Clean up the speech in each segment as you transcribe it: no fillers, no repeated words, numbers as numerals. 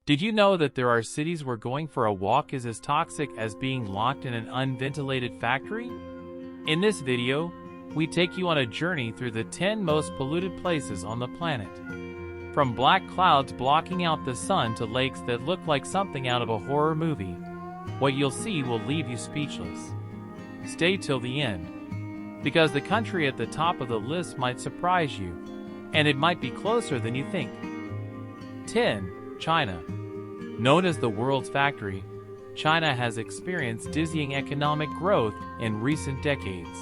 Did you know that there are cities where going for a walk is as toxic as being locked in an unventilated factory? In this video, we take you on a journey through the 10 most polluted places on the planet. From black clouds blocking out the sun to lakes that look like something out of a horror movie, what you'll see will leave you speechless. Stay till the end, because the country at the top of the list might surprise you, and it might be closer than you think. 10. China. Known as the world's factory, China has experienced dizzying economic growth in recent decades.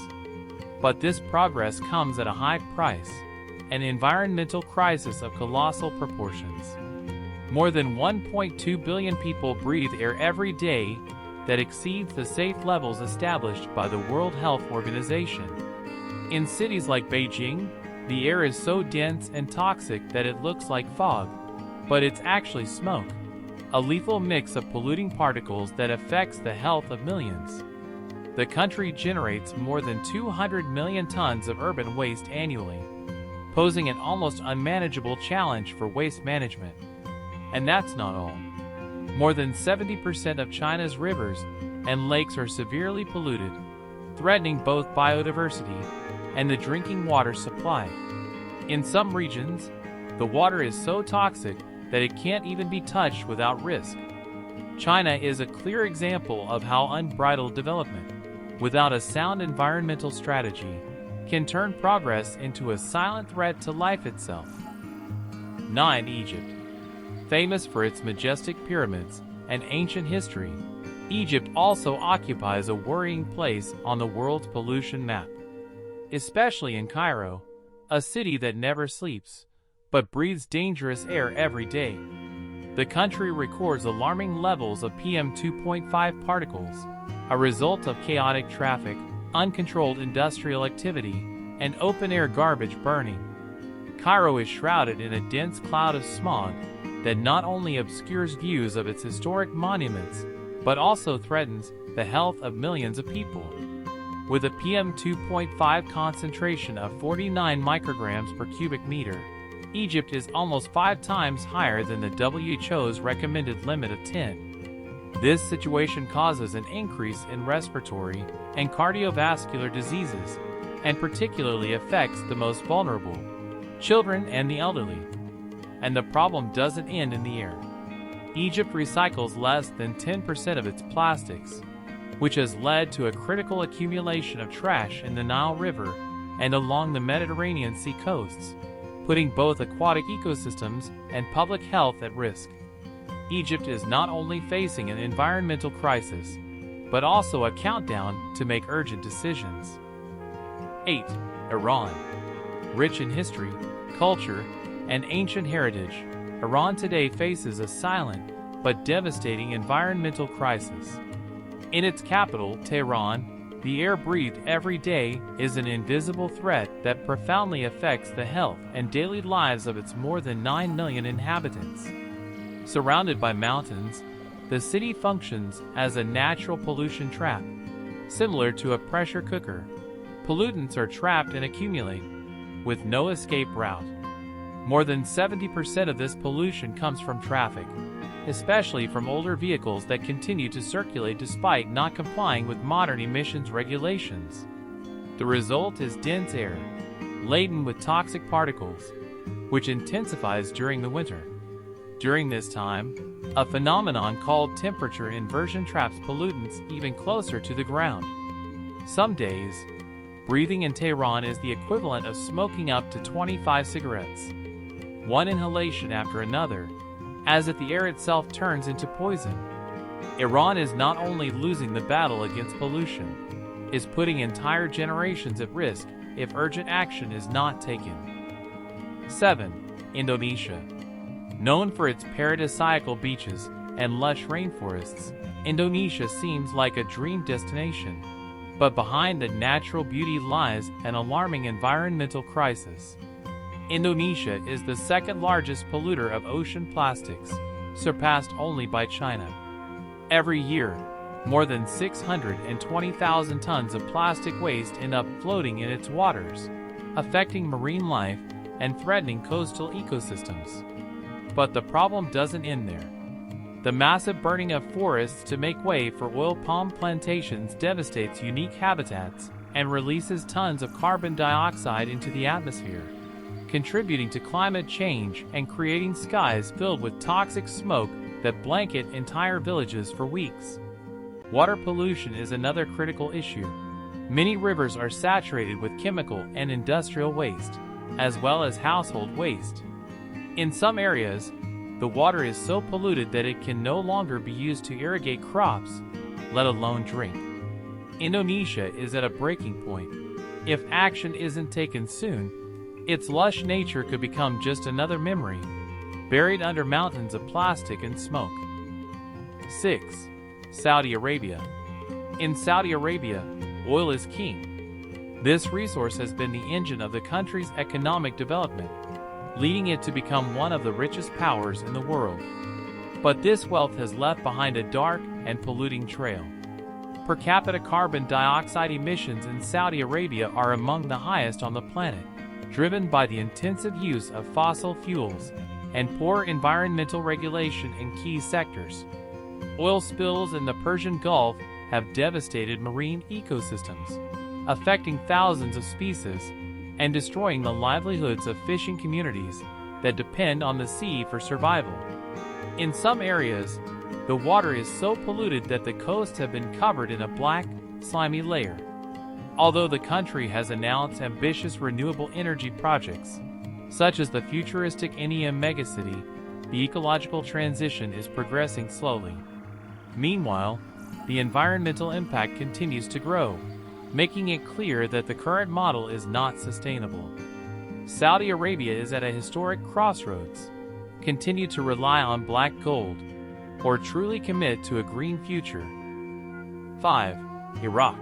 But this progress comes at a high price, an environmental crisis of colossal proportions. More than 1.2 billion people breathe air every day that exceeds the safe levels established by the World Health Organization. In cities like Beijing, the air is so dense and toxic that it looks like fog, but it's actually smoke, a lethal mix of polluting particles that affects the health of millions. The country generates more than 200 million tons of urban waste annually, posing an almost unmanageable challenge for waste management. And that's not all. More than 70% of China's rivers and lakes are severely polluted, threatening both biodiversity and the drinking water supply. In some regions, the water is so toxic that it can't even be touched without risk. China is a clear example of how unbridled development, without a sound environmental strategy, can turn progress into a silent threat to life itself. 9. Egypt. Famous for its majestic pyramids and ancient history, Egypt also occupies a worrying place on the world's pollution map. Especially in Cairo, a city that never sleeps, but breathes dangerous air every day. The country records alarming levels of PM 2.5 particles, a result of chaotic traffic, uncontrolled industrial activity, and open-air garbage burning. Cairo is shrouded in a dense cloud of smog that not only obscures views of its historic monuments, but also threatens the health of millions of people. With a PM 2.5 concentration of 49 micrograms per cubic meter, Egypt is almost 5 times higher than the WHO's recommended limit of 10. This situation causes an increase in respiratory and cardiovascular diseases, and particularly affects the most vulnerable, children and the elderly. And the problem doesn't end in the air. Egypt recycles less than 10% of its plastics, which has led to a critical accumulation of trash in the Nile River and along the Mediterranean Sea coasts, putting both aquatic ecosystems and public health at risk. Egypt is not only facing an environmental crisis, but also a countdown to make urgent decisions. 8. Iran. Rich in history, culture, and ancient heritage, Iran today faces a silent but devastating environmental crisis. In its capital, Tehran, the air breathed every day is an invisible threat that profoundly affects the health and daily lives of its more than 9 million inhabitants. Surrounded by mountains, the city functions as a natural pollution trap. Similar to a pressure cooker, pollutants are trapped and accumulate, with no escape route. More than 70% of this pollution comes from traffic, especially from older vehicles that continue to circulate despite not complying with modern emissions regulations. The result is dense air, laden with toxic particles, which intensifies during the winter. During this time, a phenomenon called temperature inversion traps pollutants even closer to the ground. Some days, breathing in Tehran is the equivalent of smoking up to 25 cigarettes, one inhalation after another, as if the air itself turns into poison. Iran is not only losing the battle against pollution, is putting entire generations at risk if urgent action is not taken. 7. Indonesia. Known for its paradisiacal beaches and lush rainforests, Indonesia seems like a dream destination. But behind the natural beauty lies an alarming environmental crisis. Indonesia is the second largest polluter of ocean plastics, surpassed only by China. Every year, more than 620,000 tons of plastic waste end up floating in its waters, affecting marine life and threatening coastal ecosystems. But the problem doesn't end there. The massive burning of forests to make way for oil palm plantations devastates unique habitats and releases tons of carbon dioxide into the atmosphere, contributing to climate change and creating skies filled with toxic smoke that blanket entire villages for weeks. Water pollution is another critical issue. Many rivers are saturated with chemical and industrial waste, as well as household waste. In some areas, the water is so polluted that it can no longer be used to irrigate crops, let alone drink. Indonesia is at a breaking point. If action isn't taken soon, its lush nature could become just another memory, buried under mountains of plastic and smoke. 6. Saudi Arabia. In Saudi Arabia, oil is king. This resource has been the engine of the country's economic development, leading it to become one of the richest powers in the world. But this wealth has left behind a dark and polluting trail. Per capita carbon dioxide emissions in Saudi Arabia are among the highest on the planet, driven by the intensive use of fossil fuels and poor environmental regulation in key sectors. Oil spills in the Persian Gulf have devastated marine ecosystems, affecting thousands of species and destroying the livelihoods of fishing communities that depend on the sea for survival. In some areas, the water is so polluted that the coasts have been covered in a black, slimy layer. Although the country has announced ambitious renewable energy projects, such as the futuristic NEM megacity, the ecological transition is progressing slowly. Meanwhile, the environmental impact continues to grow, making it clear that the current model is not sustainable. Saudi Arabia is at a historic crossroads. Continue to rely on black gold, or truly commit to a green future. 5. Iraq.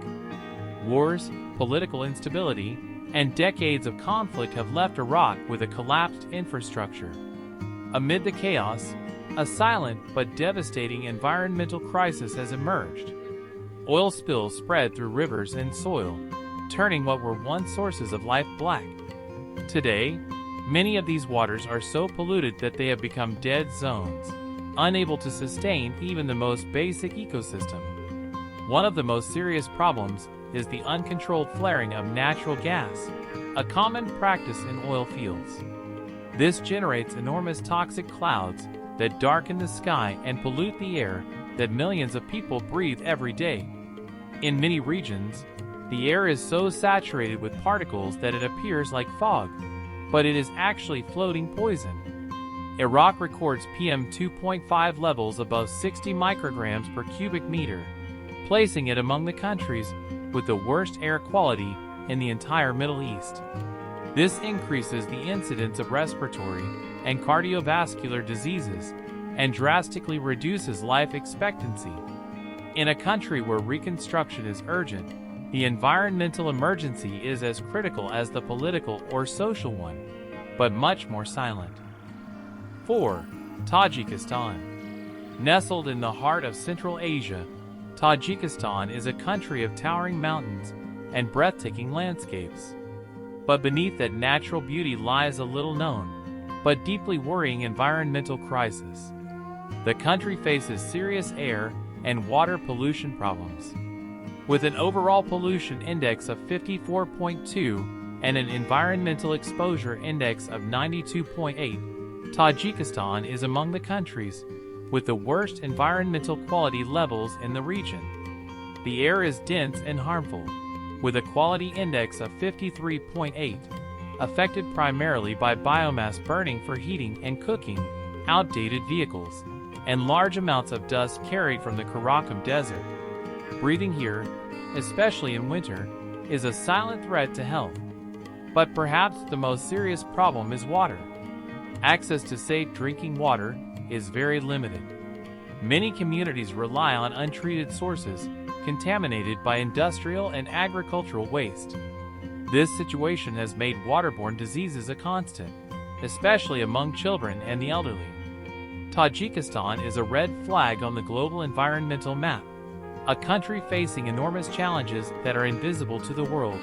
Wars, political instability, and decades of conflict have left Iraq with a collapsed infrastructure. Amid the chaos, a silent but devastating environmental crisis has emerged. Oil spills spread through rivers and soil, turning what were once sources of life black. Today, many of these waters are so polluted that they have become dead zones, unable to sustain even the most basic ecosystem. One of the most serious problems is the uncontrolled flaring of natural gas, a common practice in oil fields. This generates enormous toxic clouds that darken the sky and pollute the air that millions of people breathe every day. In many regions, the air is so saturated with particles that it appears like fog, but it is actually floating poison. Iraq records PM 2.5 levels above 60 micrograms per cubic meter, placing it among the countries with the worst air quality in the entire Middle East. This increases the incidence of respiratory and cardiovascular diseases and drastically reduces life expectancy. In a country where reconstruction is urgent, the environmental emergency is as critical as the political or social one, but much more silent. 4. Tajikistan. Nestled in the heart of Central Asia, Tajikistan is a country of towering mountains and breathtaking landscapes. But beneath that natural beauty lies a little-known, but deeply worrying environmental crisis. The country faces serious air and water pollution problems. With an overall pollution index of 54.2 and an environmental exposure index of 92.8, Tajikistan is among the countries with the worst environmental quality levels in the region. The air is dense and harmful, with a quality index of 53.8, affected primarily by biomass burning for heating and cooking, outdated vehicles, and large amounts of dust carried from the Karakum Desert. Breathing here, especially in winter, is a silent threat to health. But perhaps the most serious problem is water. Access to safe drinking water is very limited. Many communities rely on untreated sources, contaminated by industrial and agricultural waste. This situation has made waterborne diseases a constant, especially among children and the elderly. Tajikistan is a red flag on the global environmental map, a country facing enormous challenges that are invisible to the world,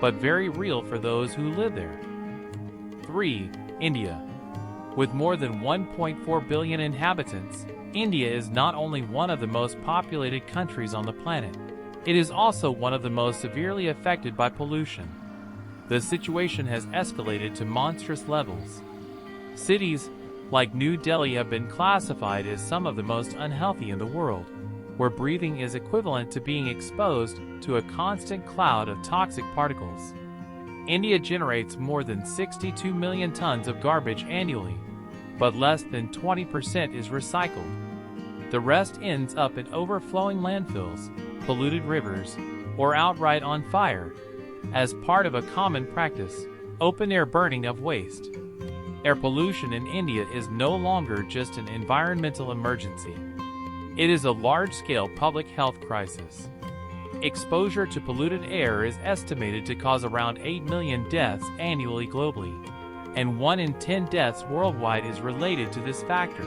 but very real for those who live there. 3. India. With more than 1.4 billion inhabitants, India is not only one of the most populated countries on the planet, it is also one of the most severely affected by pollution. The situation has escalated to monstrous levels. Cities like New Delhi have been classified as some of the most unhealthy in the world, where breathing is equivalent to being exposed to a constant cloud of toxic particles. India generates more than 62 million tons of garbage annually, but less than 20% is recycled. The rest ends up in overflowing landfills, polluted rivers, or outright on fire, as part of a common practice, open-air burning of waste. Air pollution in India is no longer just an environmental emergency. It is a large-scale public health crisis. Exposure to polluted air is estimated to cause around 8 million deaths annually globally, and 1 in 10 deaths worldwide is related to this factor.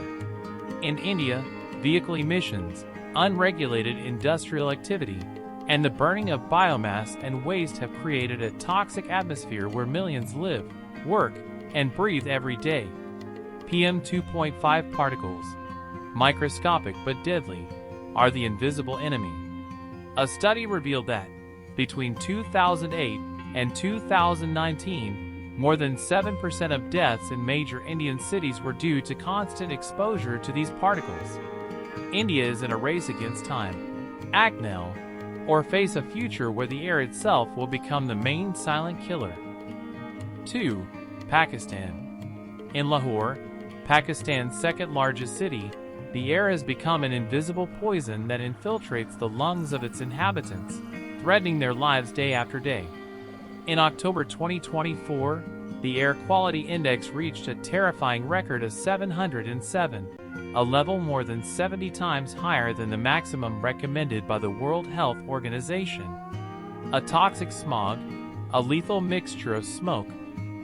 In India, vehicle emissions, unregulated industrial activity, and the burning of biomass and waste have created a toxic atmosphere where millions live, work, and breathe every day. PM 2.5 particles, microscopic but deadly, are the invisible enemy. A study revealed that, between 2008 and 2019, more than 7% of deaths in major Indian cities were due to constant exposure to these particles. India is in a race against time. Act now, or face a future where the air itself will become the main silent killer. 2. Pakistan. In Lahore, Pakistan's second-largest city, the air has become an invisible poison that infiltrates the lungs of its inhabitants, threatening their lives day after day. In October 2024, the air quality index reached a terrifying record of 707, a level more than 70 times higher than the maximum recommended by the World Health Organization. A toxic smog, a lethal mixture of smoke,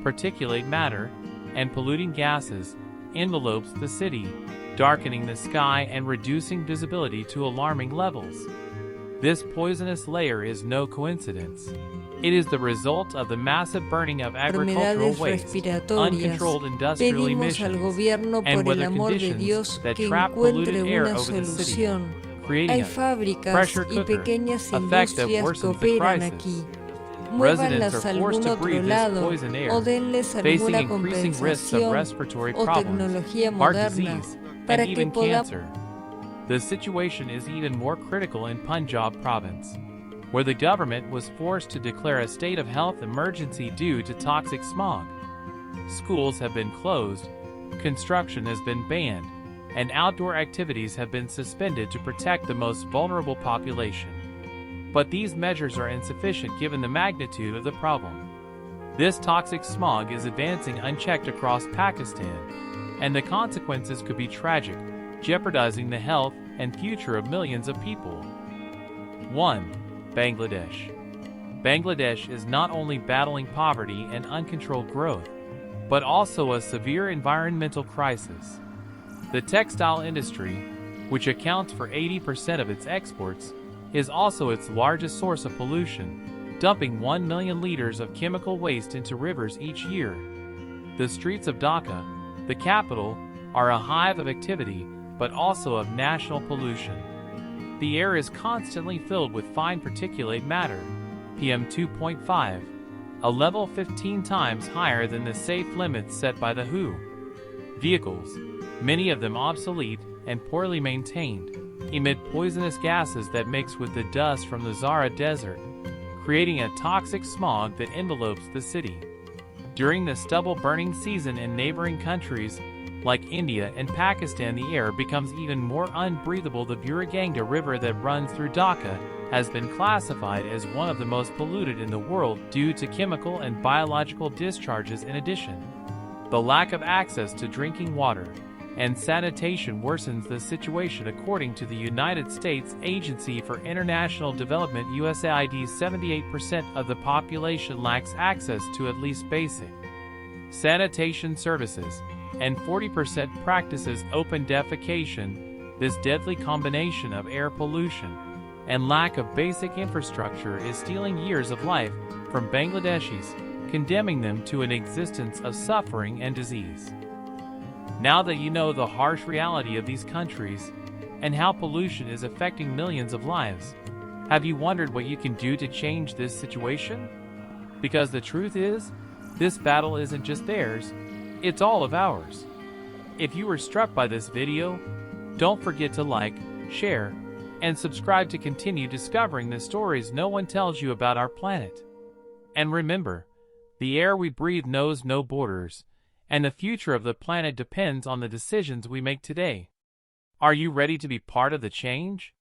particulate matter, and polluting gases, envelopes the city, darkening the sky and reducing visibility to alarming levels. This poisonous layer is no coincidence. It is the result of the massive burning of agricultural waste, uncontrolled industrial emissions, and weather conditions that trap polluted air over the city, creating a pressure cooker, effect that worsens the crisis. Residents are forced to breathe this poison air, facing increasing risks of respiratory problems, heart disease, and even cancer. The situation is even more critical in Punjab province, where the government was forced to declare a state of health emergency due to toxic smog. Schools have been closed, construction has been banned, and outdoor activities have been suspended to protect the most vulnerable population. But these measures are insufficient given the magnitude of the problem. This toxic smog is advancing unchecked across Pakistan, and the consequences could be tragic, jeopardizing the health and future of millions of people. 1. Bangladesh. Bangladesh is not only battling poverty and uncontrolled growth, but also a severe environmental crisis. The textile industry, which accounts for 80% of its exports, is also its largest source of pollution, dumping 1 million liters of chemical waste into rivers each year. The streets of Dhaka, the capital, are a hive of activity, but also of national pollution. The air is constantly filled with fine particulate matter, PM 2.5, a level 15 times higher than the safe limits set by the WHO. Vehicles, many of them obsolete and poorly maintained, emit poisonous gases that mix with the dust from the Sahara Desert, creating a toxic smog that envelopes the city. During the stubble burning season in neighboring countries, like India and Pakistan, the air becomes even more unbreathable. The Buriganga River that runs through Dhaka has been classified as one of the most polluted in the world due to chemical and biological discharges. In addition, the lack of access to drinking water and sanitation worsens the situation. According to the United States Agency for International Development USAID, 78% of the population lacks access to at least basic sanitation services, and 40% practices open defecation. This deadly combination of air pollution and lack of basic infrastructure is stealing years of life from Bangladeshis, condemning them to an existence of suffering and disease. Now that you know the harsh reality of these countries and how pollution is affecting millions of lives, have you wondered what you can do to change this situation? Because the truth is, this battle isn't just theirs, it's all of ours. If you were struck by this video, don't forget to like, share, and subscribe to continue discovering the stories no one tells you about our planet. And remember, the air we breathe knows no borders, and the future of the planet depends on the decisions we make today. Are you ready to be part of the change?